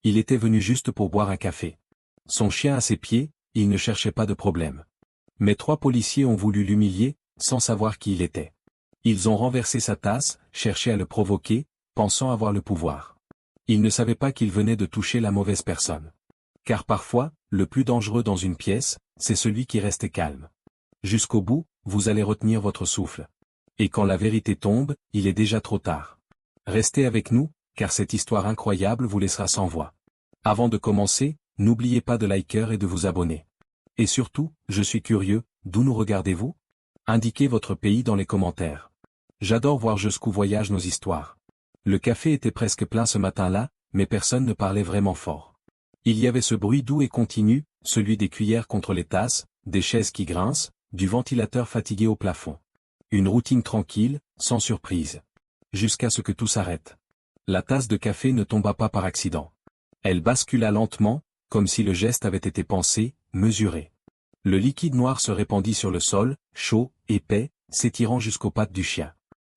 Il était venu juste pour boire un café. Son chien à ses pieds, il ne cherchait pas de problème. Mais 3 policiers ont voulu l'humilier, sans savoir qui il était. Ils ont renversé sa tasse, cherché à le provoquer, pensant avoir le pouvoir. Ils ne savaient pas qu'il venait de toucher la mauvaise personne. Car parfois, le plus dangereux dans une pièce, c'est celui qui reste calme. Jusqu'au bout, vous allez retenir votre souffle. Et quand la vérité tombe, il est déjà trop tard. Restez avec nous, car cette histoire incroyable vous laissera sans voix. Avant de commencer, n'oubliez pas de liker et de vous abonner. Et surtout, je suis curieux, d'où nous regardez-vous? Indiquez votre pays dans les commentaires. J'adore voir jusqu'où voyagent nos histoires. Le café était presque plein ce matin-là, mais personne ne parlait vraiment fort. Il y avait ce bruit doux et continu, celui des cuillères contre les tasses, des chaises qui grincent, du ventilateur fatigué au plafond. Une routine tranquille, sans surprise. Jusqu'à ce que tout s'arrête. La tasse de café ne tomba pas par accident. Elle bascula lentement, comme si le geste avait été pensé, mesuré. Le liquide noir se répandit sur le sol, chaud, épais, s'étirant jusqu'aux pattes du chien.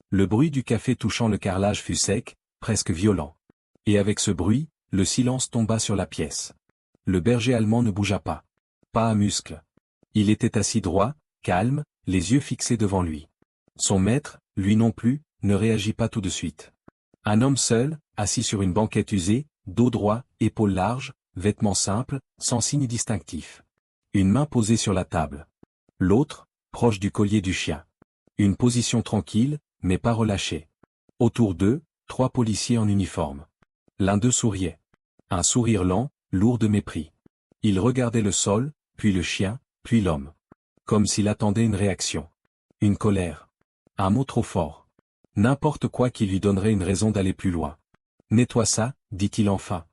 Le bruit du café touchant le carrelage fut sec, presque violent. Et avec ce bruit, le silence tomba sur la pièce. Le berger allemand ne bougea pas. Pas un muscle. Il était assis droit, calme, les yeux fixés devant lui. Son maître, lui non plus, ne réagit pas tout de suite. Un homme seul, assis sur une banquette usée, dos droit, épaules larges, vêtements simples, sans signe distinctif. Une main posée sur la table. L'autre, proche du collier du chien. Une position tranquille, mais pas relâchée. Autour d'eux, 3 policiers en uniforme. L'un d'eux souriait. Un sourire lent, lourd de mépris. Il regardait le sol, puis le chien, puis l'homme. Comme s'il attendait une réaction. Une colère. Un mot trop fort. N'importe quoi qui lui donnerait une raison d'aller plus loin. « Nettoie ça », dit-il enfin.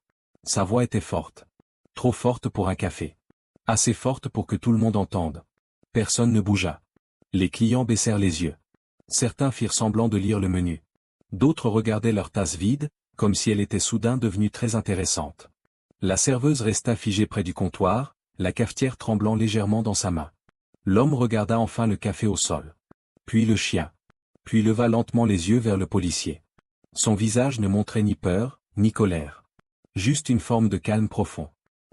Sa voix était forte. Trop forte pour un café. Assez forte pour que tout le monde entende. Personne ne bougea. Les clients baissèrent les yeux. Certains firent semblant de lire le menu. D'autres regardaient leur tasse vide, comme si elle était soudain devenue très intéressante. La serveuse resta figée près du comptoir, la cafetière tremblant légèrement dans sa main. L'homme regarda enfin le café au sol. Puis le chien. Puis leva lentement les yeux vers le policier. Son visage ne montrait ni peur, ni colère. Juste une forme de calme profond.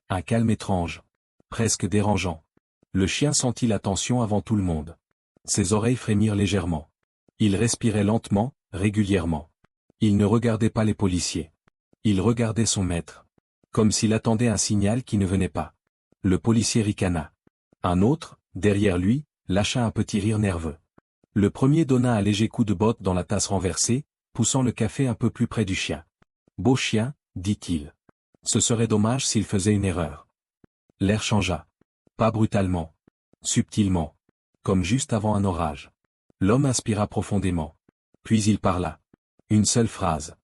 Un calme étrange. Presque dérangeant. Le chien sentit la tension avant tout le monde. Ses oreilles frémirent légèrement. Il respirait lentement, régulièrement. Il ne regardait pas les policiers. Il regardait son maître. Comme s'il attendait un signal qui ne venait pas. Le policier ricana. Un autre, derrière lui, lâcha un petit rire nerveux. Le premier donna un léger coup de botte dans la tasse renversée, poussant le café un peu plus près du chien. « Beau chien », dit-il. Ce serait dommage s'il faisait une erreur. L'air changea. Pas brutalement. Subtilement. Comme juste avant un orage. L'homme inspira profondément. Puis il parla. Une seule phrase.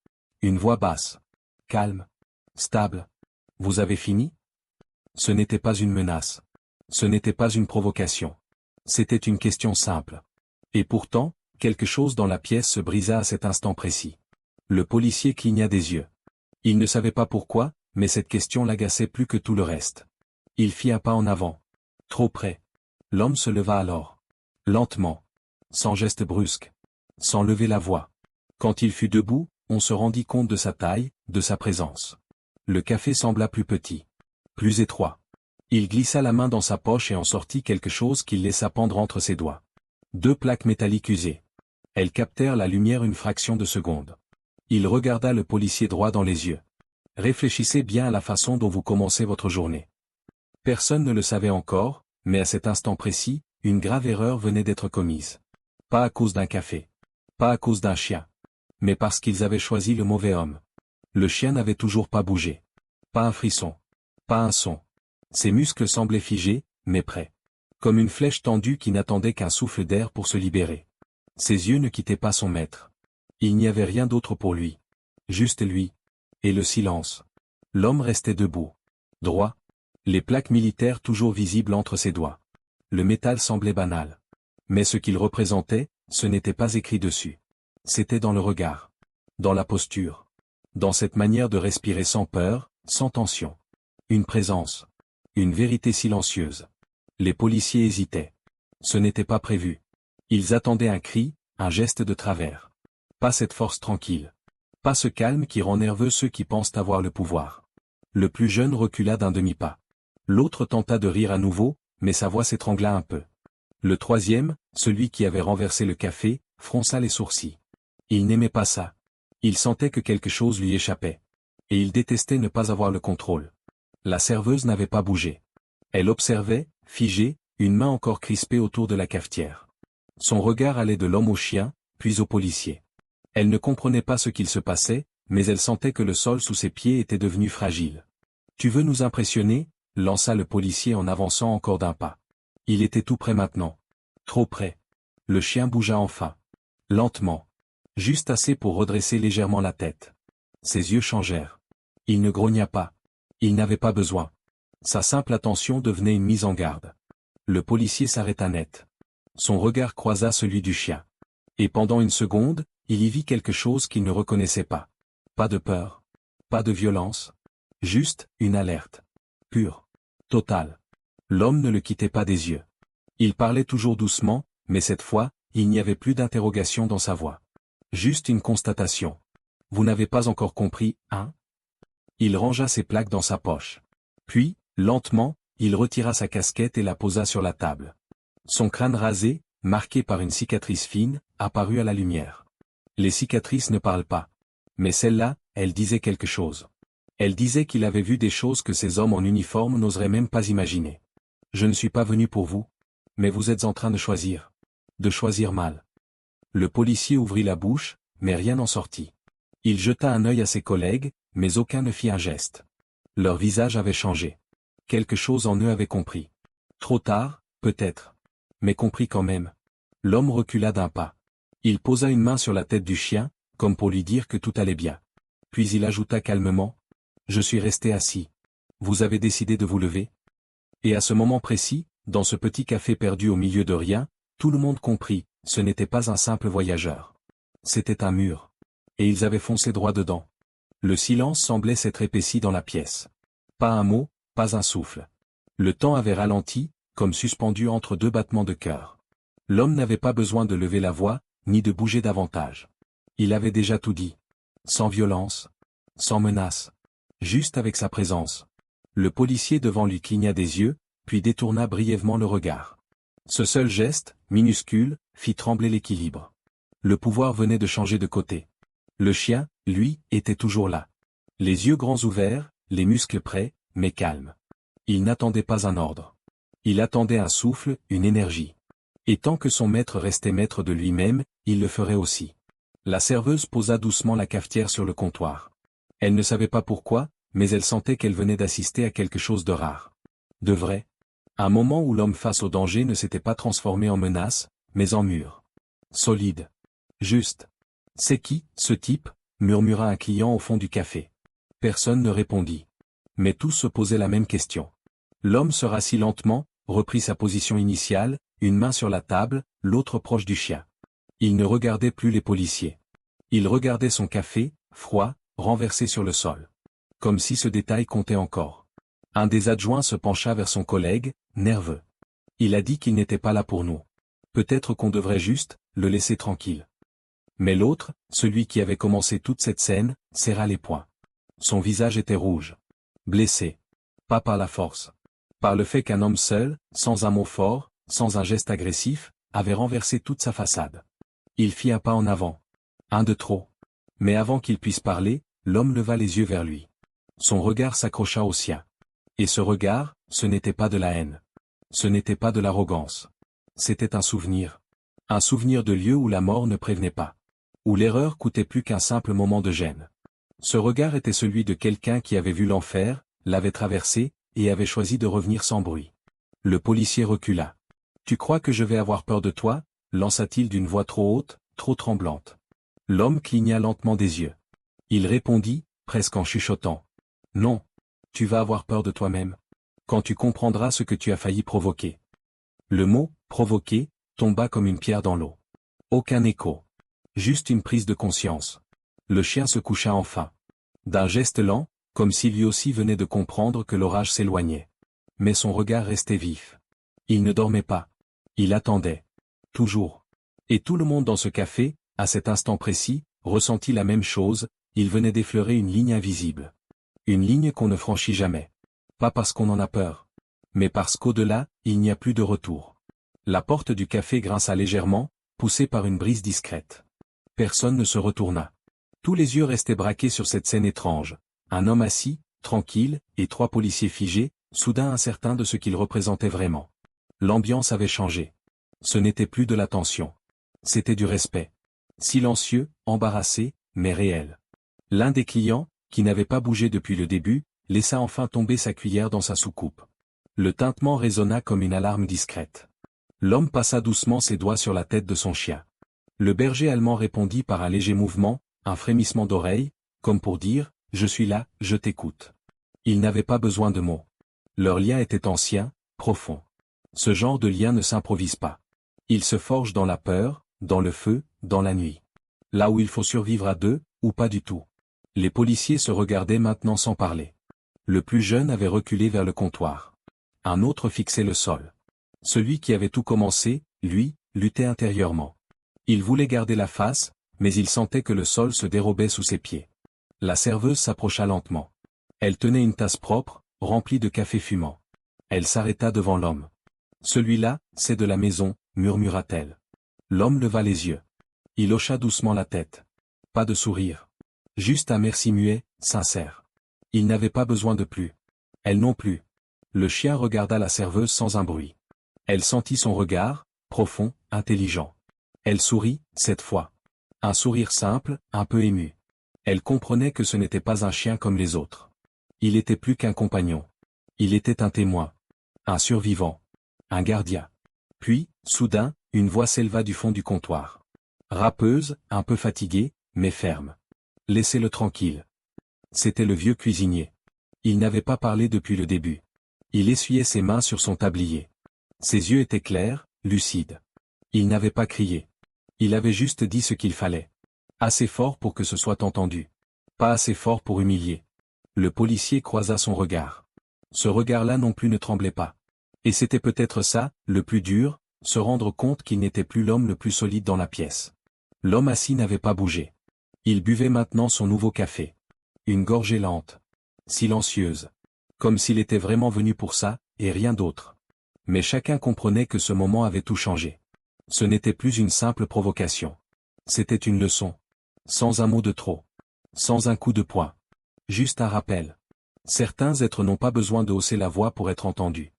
Une voix basse. Calme. Stable. « Vous avez fini ?» Ce n'était pas une menace. Ce n'était pas une provocation. C'était une question simple. Et pourtant, quelque chose dans la pièce se brisa à cet instant précis. Le policier cligna des yeux. Il ne savait pas pourquoi, mais cette question l'agaçait plus que tout le reste. Il fit un pas en avant. Trop près. L'homme se leva alors. Lentement. Sans geste brusque. Sans lever la voix. Quand il fut debout, on se rendit compte de sa taille, de sa présence. Le café sembla plus petit. Plus étroit. Il glissa la main dans sa poche et en sortit quelque chose qu'il laissa pendre entre ses doigts. 2 plaques métalliques usées. Elles captèrent la lumière une fraction de seconde. Il regarda le policier droit dans les yeux. Réfléchissez bien à la façon dont vous commencez votre journée. Personne ne le savait encore, mais à cet instant précis, une grave erreur venait d'être commise. Pas à cause d'un café. Pas à cause d'un chien. Mais parce qu'ils avaient choisi le mauvais homme. Le chien n'avait toujours pas bougé. Pas un frisson. Pas un son. Ses muscles semblaient figés, mais prêts. Comme une flèche tendue qui n'attendait qu'un souffle d'air pour se libérer. Ses yeux ne quittaient pas son maître. Il n'y avait rien d'autre pour lui. Juste lui. Et le silence. L'homme restait debout. Droit. Les plaques militaires toujours visibles entre ses doigts. Le métal semblait banal. Mais ce qu'il représentait, ce n'était pas écrit dessus. C'était dans le regard. Dans la posture. Dans cette manière de respirer sans peur, sans tension. Une présence. Une vérité silencieuse. Les policiers hésitaient. Ce n'était pas prévu. Ils attendaient un cri, un geste de travers. Pas cette force tranquille. Pas ce calme qui rend nerveux ceux qui pensent avoir le pouvoir. Le plus jeune recula d'un demi-pas. L'autre tenta de rire à nouveau, mais sa voix s'étrangla un peu. Le troisième, celui qui avait renversé le café, fronça les sourcils. Il n'aimait pas ça. Il sentait que quelque chose lui échappait. Et il détestait ne pas avoir le contrôle. La serveuse n'avait pas bougé. Elle observait, figée, une main encore crispée autour de la cafetière. Son regard allait de l'homme au chien, puis au policier. Elle ne comprenait pas ce qu'il se passait, mais elle sentait que le sol sous ses pieds était devenu fragile. « Tu veux nous impressionner ?» lança le policier en avançant encore d'un pas. Il était tout près maintenant. Trop près. Le chien bougea enfin. Lentement. Juste assez pour redresser légèrement la tête. Ses yeux changèrent. Il ne grogna pas. Il n'avait pas besoin. Sa simple attention devenait une mise en garde. Le policier s'arrêta net. Son regard croisa celui du chien. Et pendant une seconde, il y vit quelque chose qu'il ne reconnaissait pas. Pas de peur. Pas de violence. Juste, une alerte. Pure. Totale. L'homme ne le quittait pas des yeux. Il parlait toujours doucement, mais cette fois, il n'y avait plus d'interrogation dans sa voix. Juste une constatation. Vous n'avez pas encore compris, hein? Il rangea ses plaques dans sa poche. Puis, lentement, il retira sa casquette et la posa sur la table. Son crâne rasé, marqué par une cicatrice fine, apparut à la lumière. Les cicatrices ne parlent pas. Mais celle-là, elle disait quelque chose. Elle disait qu'il avait vu des choses que ces hommes en uniforme n'oseraient même pas imaginer. Je ne suis pas venu pour vous. Mais vous êtes en train de choisir. De choisir mal. Le policier ouvrit la bouche, mais rien n'en sortit. Il jeta un œil à ses collègues, mais aucun ne fit un geste. Leur visage avait changé. Quelque chose en eux avait compris. Trop tard, peut-être. Mais compris quand même. L'homme recula d'un pas. Il posa une main sur la tête du chien, comme pour lui dire que tout allait bien. Puis il ajouta calmement. Je suis resté assis. Vous avez décidé de vous lever? Et à ce moment précis, dans ce petit café perdu au milieu de rien, tout le monde comprit, ce n'était pas un simple voyageur. C'était un mur. Et ils avaient foncé droit dedans. Le silence semblait s'être épaissi dans la pièce. Pas un mot, pas un souffle. Le temps avait ralenti, comme suspendu entre deux battements de cœur. L'homme n'avait pas besoin de lever la voix, ni de bouger davantage. Il avait déjà tout dit. Sans violence. Sans menace. Juste avec sa présence. Le policier devant lui cligna des yeux, puis détourna brièvement le regard. Ce seul geste, minuscule, fit trembler l'équilibre. Le pouvoir venait de changer de côté. Le chien, lui, était toujours là. Les yeux grands ouverts, les muscles prêts, mais calmes. Il n'attendait pas un ordre. Il attendait un souffle, une énergie. Et tant que son maître restait maître de lui-même, il le ferait aussi. La serveuse posa doucement la cafetière sur le comptoir. Elle ne savait pas pourquoi, mais elle sentait qu'elle venait d'assister à quelque chose de rare. De vrai. Un moment où l'homme face au danger ne s'était pas transformé en menace, mais en mur. Solide. Juste. C'est qui, ce type? Murmura un client au fond du café. Personne ne répondit. Mais tous se posaient la même question. L'homme se rassit lentement, reprit sa position initiale, une main sur la table, l'autre proche du chien. Il ne regardait plus les policiers. Il regardait son café, froid, renversé sur le sol. Comme si ce détail comptait encore. Un des adjoints se pencha vers son collègue, nerveux. Il a dit qu'il n'était pas là pour nous. Peut-être qu'on devrait juste, le laisser tranquille. Mais l'autre, celui qui avait commencé toute cette scène, serra les poings. Son visage était rouge. Blessé. Pas par la force. Par le fait qu'un homme seul, sans un mot fort, sans un geste agressif, avait renversé toute sa façade. Il fit un pas en avant. Un de trop. Mais avant qu'il puisse parler, l'homme leva les yeux vers lui. Son regard s'accrocha au sien. Et ce regard, ce n'était pas de la haine. Ce n'était pas de l'arrogance. C'était un souvenir. Un souvenir de lieu où la mort ne prévenait pas. Où l'erreur coûtait plus qu'un simple moment de gêne. Ce regard était celui de quelqu'un qui avait vu l'enfer, l'avait traversé, et avait choisi de revenir sans bruit. Le policier recula. « Tu crois que je vais avoir peur de toi ?» lança-t-il d'une voix trop haute, trop tremblante. L'homme cligna lentement des yeux. Il répondit, presque en chuchotant. « Non. Tu vas avoir peur de toi-même. Quand tu comprendras ce que tu as failli provoquer. » Le mot « provoquer » tomba comme une pierre dans l'eau. Aucun écho. Juste une prise de conscience. Le chien se coucha enfin. D'un geste lent, comme si lui aussi venait de comprendre que l'orage s'éloignait. Mais son regard restait vif. Il ne dormait pas. Il attendait. Toujours. Et tout le monde dans ce café, à cet instant précis, ressentit la même chose, il venait d'effleurer une ligne invisible. Une ligne qu'on ne franchit jamais. Pas parce qu'on en a peur. Mais parce qu'au-delà, il n'y a plus de retour. La porte du café grinça légèrement, poussée par une brise discrète. Personne ne se retourna. Tous les yeux restaient braqués sur cette scène étrange. Un homme assis, tranquille, et trois policiers figés, soudain incertains de ce qu'ils représentaient vraiment. L'ambiance avait changé. Ce n'était plus de la tension. C'était du respect. Silencieux, embarrassé, mais réel. L'un des clients, qui n'avait pas bougé depuis le début, laissa enfin tomber sa cuillère dans sa soucoupe. Le tintement résonna comme une alarme discrète. L'homme passa doucement ses doigts sur la tête de son chien. Le berger allemand répondit par un léger mouvement, un frémissement d'oreille, comme pour dire « Je suis là, je t'écoute ». Il n'avait pas besoin de mots. Leur lien était ancien, profond. Ce genre de lien ne s'improvise pas. Il se forge dans la peur, dans le feu, dans la nuit. Là où il faut survivre à deux, ou pas du tout. Les policiers se regardaient maintenant sans parler. Le plus jeune avait reculé vers le comptoir. Un autre fixait le sol. Celui qui avait tout commencé, lui, luttait intérieurement. Il voulait garder la face, mais il sentait que le sol se dérobait sous ses pieds. La serveuse s'approcha lentement. Elle tenait une tasse propre, remplie de café fumant. Elle s'arrêta devant l'homme. « Celui-là, c'est de la maison », murmura-t-elle. L'homme leva les yeux. Il hocha doucement la tête. Pas de sourire. Juste un merci muet, sincère. Il n'avait pas besoin de plus. Elle non plus. Le chien regarda la serveuse sans un bruit. Elle sentit son regard, profond, intelligent. Elle sourit, cette fois. Un sourire simple, un peu ému. Elle comprenait que ce n'était pas un chien comme les autres. Il était plus qu'un compagnon. Il était un témoin. Un survivant. Un gardien. Puis, soudain, une voix s'éleva du fond du comptoir. Râpeuse, un peu fatiguée, mais ferme. Laissez-le tranquille. C'était le vieux cuisinier. Il n'avait pas parlé depuis le début. Il essuyait ses mains sur son tablier. Ses yeux étaient clairs, lucides. Il n'avait pas crié. Il avait juste dit ce qu'il fallait. Assez fort pour que ce soit entendu. Pas assez fort pour humilier. Le policier croisa son regard. Ce regard-là non plus ne tremblait pas. Et c'était peut-être ça, le plus dur, se rendre compte qu'il n'était plus l'homme le plus solide dans la pièce. L'homme assis n'avait pas bougé. Il buvait maintenant son nouveau café. Une gorgée lente. Silencieuse. Comme s'il était vraiment venu pour ça, et rien d'autre. Mais chacun comprenait que ce moment avait tout changé. Ce n'était plus une simple provocation. C'était une leçon. Sans un mot de trop. Sans un coup de poing. Juste un rappel. Certains êtres n'ont pas besoin de hausser la voix pour être entendus.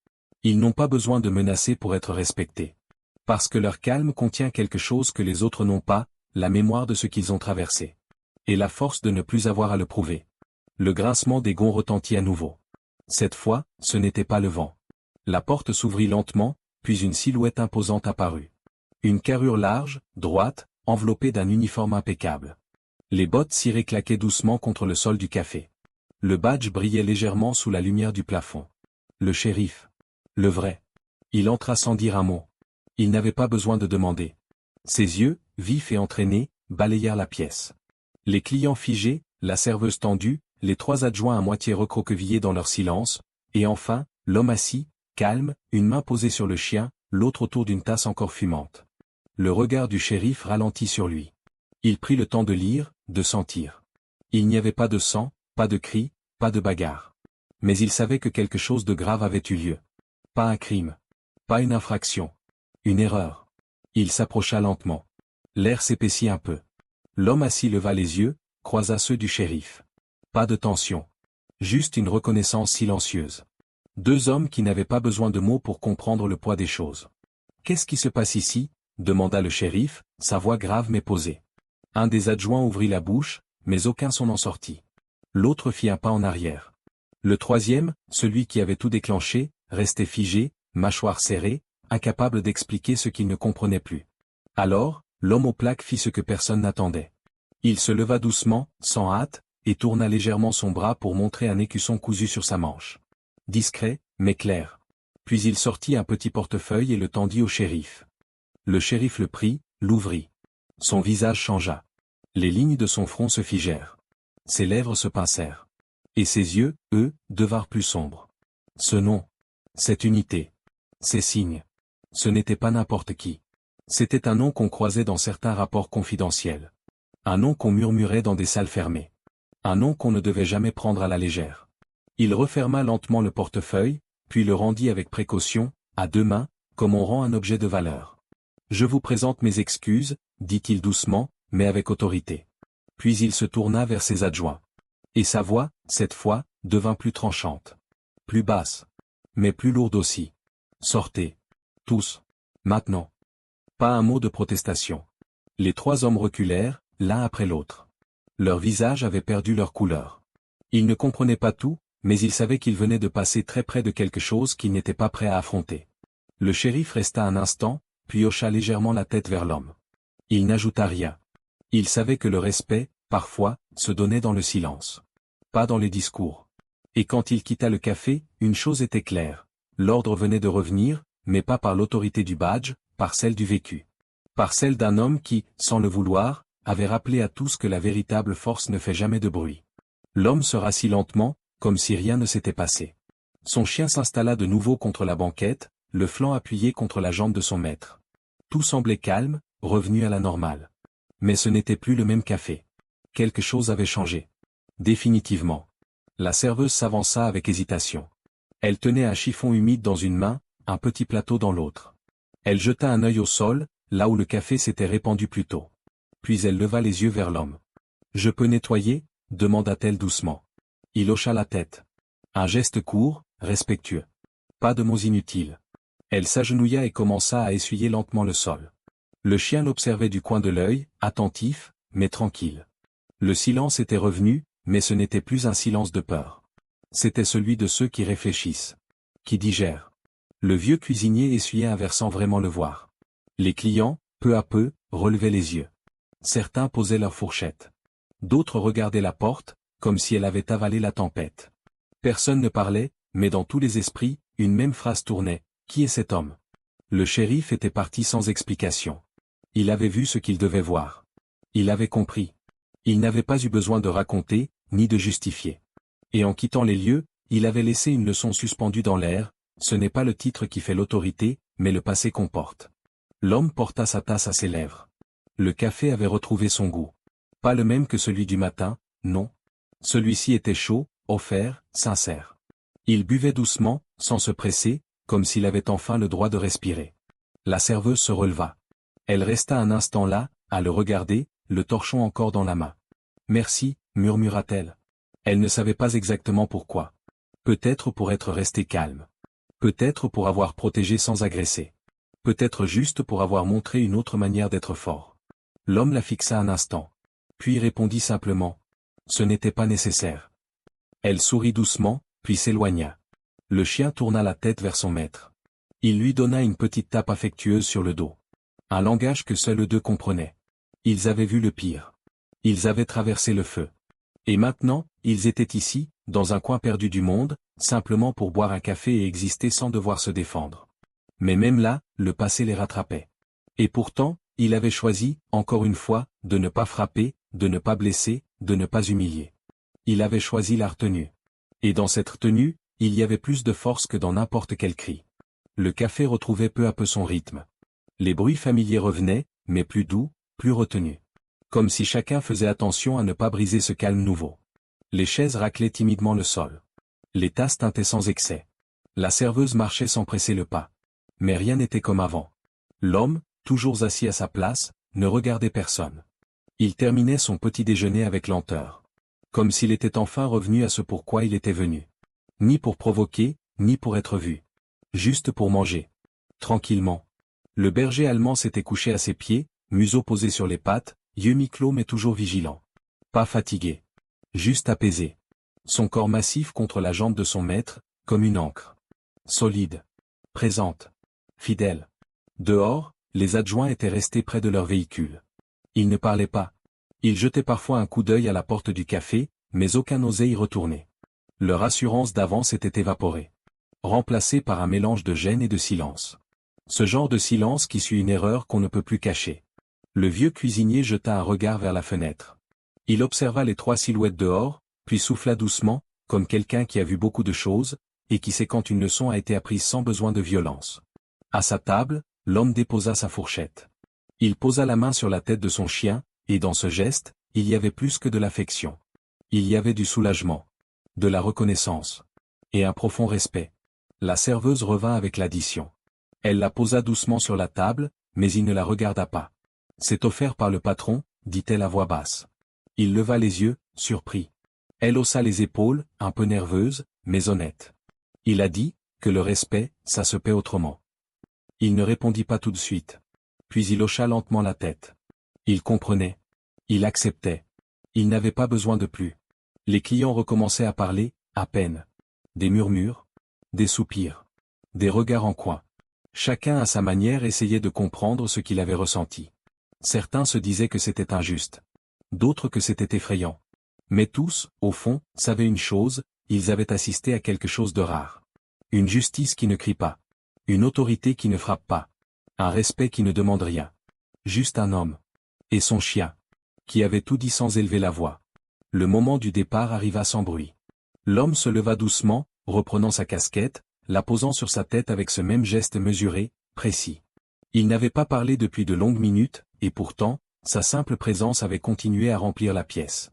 Ils n'ont pas besoin de menacer pour être respectés. Parce que leur calme contient quelque chose que les autres n'ont pas, la mémoire de ce qu'ils ont traversé. Et la force de ne plus avoir à le prouver. Le grincement des gonds retentit à nouveau. Cette fois, ce n'était pas le vent. La porte s'ouvrit lentement, puis une silhouette imposante apparut. Une carrure large, droite, enveloppée d'un uniforme impeccable. Les bottes cirées claquaient doucement contre le sol du café. Le badge brillait légèrement sous la lumière du plafond. Le shérif. Le vrai. Il entra sans dire un mot. Il n'avait pas besoin de demander. Ses yeux, vifs et entraînés, balayèrent la pièce. Les clients figés, la serveuse tendue, les trois adjoints à moitié recroquevillés dans leur silence, et enfin, l'homme assis, calme, une main posée sur le chien, l'autre autour d'une tasse encore fumante. Le regard du shérif ralentit sur lui. Il prit le temps de lire, de sentir. Il n'y avait pas de sang, pas de cris, pas de bagarre. Mais il savait que quelque chose de grave avait eu lieu. Pas un crime. Pas une infraction. Une erreur. Il s'approcha lentement. L'air s'épaissit un peu. L'homme assis leva les yeux, croisa ceux du shérif. Pas de tension. Juste une reconnaissance silencieuse. Deux hommes qui n'avaient pas besoin de mots pour comprendre le poids des choses. « Qu'est-ce qui se passe ici ?» demanda le shérif, sa voix grave mais posée. Un des adjoints ouvrit la bouche, mais aucun son n'en sortit. L'autre fit un pas en arrière. Le troisième, celui qui avait tout déclenché, restait figé, mâchoire serrée, incapable d'expliquer ce qu'il ne comprenait plus. Alors, l'homme aux plaques fit ce que personne n'attendait. Il se leva doucement, sans hâte, et tourna légèrement son bras pour montrer un écusson cousu sur sa manche. Discret, mais clair. Puis il sortit un petit portefeuille et le tendit au shérif. Le shérif le prit, l'ouvrit. Son visage changea. Les lignes de son front se figèrent. Ses lèvres se pincèrent. Et ses yeux, eux, devinrent plus sombres. Ce nom. Cette unité. Ces signes. Ce n'était pas n'importe qui. C'était un nom qu'on croisait dans certains rapports confidentiels. Un nom qu'on murmurait dans des salles fermées. Un nom qu'on ne devait jamais prendre à la légère. Il referma lentement le portefeuille, puis le rendit avec précaution, à deux mains, comme on rend un objet de valeur. Je vous présente mes excuses, dit-il doucement, mais avec autorité. Puis il se tourna vers ses adjoints. Et sa voix, cette fois, devint plus tranchante. Plus basse. Mais plus lourde aussi. Sortez. Tous. Maintenant. Pas un mot de protestation. Les trois hommes reculèrent, l'un après l'autre. Leurs visages avaient perdu leur couleur. Ils ne comprenaient pas tout, mais ils savaient qu'ils venaient de passer très près de quelque chose qu'ils n'étaient pas prêts à affronter. Le shérif resta un instant, puis hocha légèrement la tête vers l'homme. Il n'ajouta rien. Il savait que le respect, parfois, se donnait dans le silence. Pas dans les discours. Et quand il quitta le café, une chose était claire. L'ordre venait de revenir, mais pas par l'autorité du badge, par celle du vécu. Par celle d'un homme qui, sans le vouloir, avait rappelé à tous que la véritable force ne fait jamais de bruit. L'homme se rassit lentement, comme si rien ne s'était passé. Son chien s'installa de nouveau contre la banquette, le flanc appuyé contre la jambe de son maître. Tout semblait calme, revenu à la normale. Mais ce n'était plus le même café. Quelque chose avait changé. Définitivement. La serveuse s'avança avec hésitation. Elle tenait un chiffon humide dans une main, un petit plateau dans l'autre. Elle jeta un œil au sol, là où le café s'était répandu plus tôt. Puis elle leva les yeux vers l'homme. « Je peux nettoyer ?» demanda-t-elle doucement. Il hocha la tête. Un geste court, respectueux. Pas de mots inutiles. Elle s'agenouilla et commença à essuyer lentement le sol. Le chien l'observait du coin de l'œil, attentif, mais tranquille. Le silence était revenu, mais ce n'était plus un silence de peur. C'était celui de ceux qui réfléchissent. Qui digèrent. Le vieux cuisinier essuyait un verre sans vraiment le voir. Les clients, peu à peu, relevaient les yeux. Certains posaient leurs fourchettes. D'autres regardaient la porte, comme si elle avait avalé la tempête. Personne ne parlait, mais dans tous les esprits, une même phrase tournait. Qui est cet homme? Le shérif était parti sans explication. Il avait vu ce qu'il devait voir. Il avait compris. Il n'avait pas eu besoin de raconter, ni de justifier. Et en quittant les lieux, il avait laissé une leçon suspendue dans l'air. Ce n'est pas le titre qui fait l'autorité, mais le passé qu'on porte. L'homme porta sa tasse à ses lèvres. Le café avait retrouvé son goût. Pas le même que celui du matin, non. Celui-ci était chaud, offert, sincère. Il buvait doucement, sans se presser, comme s'il avait enfin le droit de respirer. La serveuse se releva. Elle resta un instant là, à le regarder, le torchon encore dans la main. « Merci », murmura-t-elle. Elle ne savait pas exactement pourquoi. Peut-être pour être restée calme. Peut-être pour avoir protégé sans agresser. Peut-être juste pour avoir montré une autre manière d'être fort. L'homme la fixa un instant. Puis répondit simplement. Ce n'était pas nécessaire. Elle sourit doucement, puis s'éloigna. Le chien tourna la tête vers son maître. Il lui donna une petite tape affectueuse sur le dos. Un langage que seuls eux deux comprenaient. Ils avaient vu le pire. Ils avaient traversé le feu. Et maintenant, ils étaient ici, dans un coin perdu du monde, simplement pour boire un café et exister sans devoir se défendre. Mais même là, le passé les rattrapait. Et pourtant, il avait choisi, encore une fois, de ne pas frapper, de ne pas blesser, de ne pas humilier. Il avait choisi la retenue. Et dans cette retenue, il y avait plus de force que dans n'importe quel cri. Le café retrouvait peu à peu son rythme. Les bruits familiers revenaient, mais plus doux, plus retenus. Comme si chacun faisait attention à ne pas briser ce calme nouveau. Les chaises raclaient timidement le sol. Les tasses tintaient sans excès. La serveuse marchait sans presser le pas. Mais rien n'était comme avant. L'homme, toujours assis à sa place, ne regardait personne. Il terminait son petit déjeuner avec lenteur. Comme s'il était enfin revenu à ce pourquoi il était venu. Ni pour provoquer, ni pour être vu. Juste pour manger. Tranquillement. Le berger allemand s'était couché à ses pieds, museau posé sur les pattes, yeux mi-clos mais toujours vigilant. Pas fatigué. Juste apaisé. Son corps massif contre la jambe de son maître, comme une ancre. Solide. Présente. Fidèle. Dehors, les adjoints étaient restés près de leur véhicule. Ils ne parlaient pas. Ils jetaient parfois un coup d'œil à la porte du café, mais aucun n'osait y retourner. Leur assurance d'avance était évaporée. Remplacée par un mélange de gêne et de silence. Ce genre de silence qui suit une erreur qu'on ne peut plus cacher. Le vieux cuisinier jeta un regard vers la fenêtre. Il observa les trois silhouettes dehors, puis souffla doucement, comme quelqu'un qui a vu beaucoup de choses, et qui sait quand une leçon a été apprise sans besoin de violence. À sa table, l'homme déposa sa fourchette. Il posa la main sur la tête de son chien, et dans ce geste, il y avait plus que de l'affection. Il y avait du soulagement, de la reconnaissance, et un profond respect. La serveuse revint avec l'addition. Elle la posa doucement sur la table, mais il ne la regarda pas. « C'est offert par le patron, » dit-elle à voix basse. Il leva les yeux, surpris. Elle haussa les épaules, un peu nerveuse, mais honnête. Il a dit que le respect, ça se paie autrement. Il ne répondit pas tout de suite. Puis il hocha lentement la tête. Il comprenait. Il acceptait. Il n'avait pas besoin de plus. Les clients recommençaient à parler, à peine. Des murmures, des soupirs, des regards en coin. Chacun à sa manière essayait de comprendre ce qu'il avait ressenti. Certains se disaient que c'était injuste. D'autres que c'était effrayant. Mais tous, au fond, savaient une chose, ils avaient assisté à quelque chose de rare. Une justice qui ne crie pas. Une autorité qui ne frappe pas. Un respect qui ne demande rien. Juste un homme. Et son chien. Qui avait tout dit sans élever la voix. Le moment du départ arriva sans bruit. L'homme se leva doucement, reprenant sa casquette, la posant sur sa tête avec ce même geste mesuré, précis. Il n'avait pas parlé depuis de longues minutes, et pourtant, sa simple présence avait continué à remplir la pièce.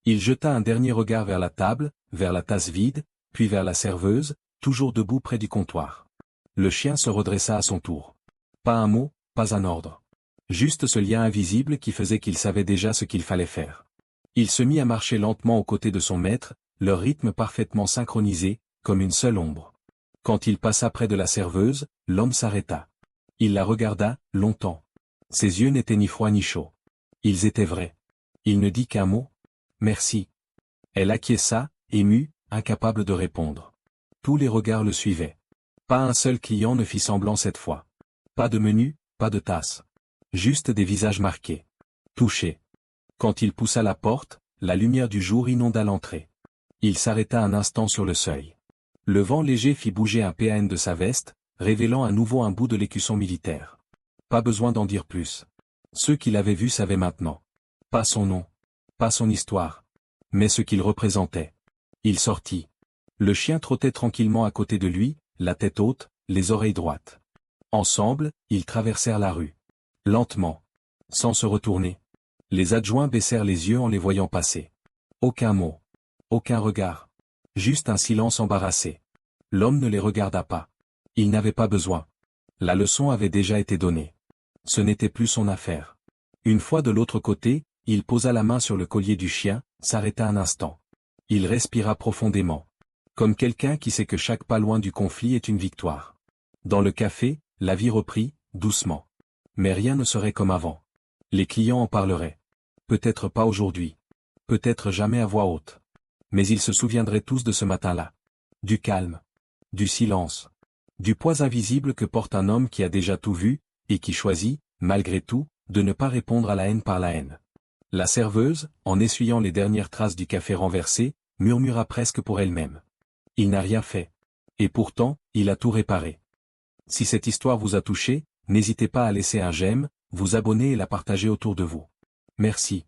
Il jeta un dernier regard vers la table, vers la tasse vide, puis vers la serveuse, toujours debout près du comptoir. Le chien se redressa à son tour. Pas un mot, pas un ordre. Juste ce lien invisible qui faisait qu'il savait déjà ce qu'il fallait faire. Il se mit à marcher lentement aux côtés de son maître, leur rythme parfaitement synchronisé, comme une seule ombre. Quand il passa près de la serveuse, l'homme s'arrêta. Il la regarda, longtemps. Ses yeux n'étaient ni froids ni chauds. Ils étaient vrais. Il ne dit qu'un mot. Merci. Elle acquiesça, émue, incapable de répondre. Tous les regards le suivaient. Pas un seul client ne fit semblant cette fois. Pas de menu, pas de tasse. Juste des visages marqués. Touchés. Quand il poussa la porte, la lumière du jour inonda l'entrée. Il s'arrêta un instant sur le seuil. Le vent léger fit bouger un PAN de sa veste, révélant à nouveau un bout de l'écusson militaire. Pas besoin d'en dire plus. Ceux qui l'avaient vu savaient maintenant. Pas son nom. Pas son histoire. Mais ce qu'il représentait. Il sortit. Le chien trottait tranquillement à côté de lui, la tête haute, les oreilles droites. Ensemble, ils traversèrent la rue. Lentement. Sans se retourner. Les adjoints baissèrent les yeux en les voyant passer. Aucun mot. Aucun regard. Juste un silence embarrassé. L'homme ne les regarda pas. Il n'avait pas besoin. La leçon avait déjà été donnée. Ce n'était plus son affaire. Une fois de l'autre côté, il posa la main sur le collier du chien, s'arrêta un instant. Il respira profondément. Comme quelqu'un qui sait que chaque pas loin du conflit est une victoire. Dans le café, la vie reprit, doucement. Mais rien ne serait comme avant. Les clients en parleraient. Peut-être pas aujourd'hui. Peut-être jamais à voix haute. Mais ils se souviendraient tous de ce matin-là. Du calme. Du silence. Du poids invisible que porte un homme qui a déjà tout vu, et qui choisit, malgré tout, de ne pas répondre à la haine par la haine. La serveuse, en essuyant les dernières traces du café renversé, murmura presque pour elle-même. Il n'a rien fait. Et pourtant, il a tout réparé. Si cette histoire vous a touché, n'hésitez pas à laisser un j'aime, vous abonner et la partager autour de vous. Merci.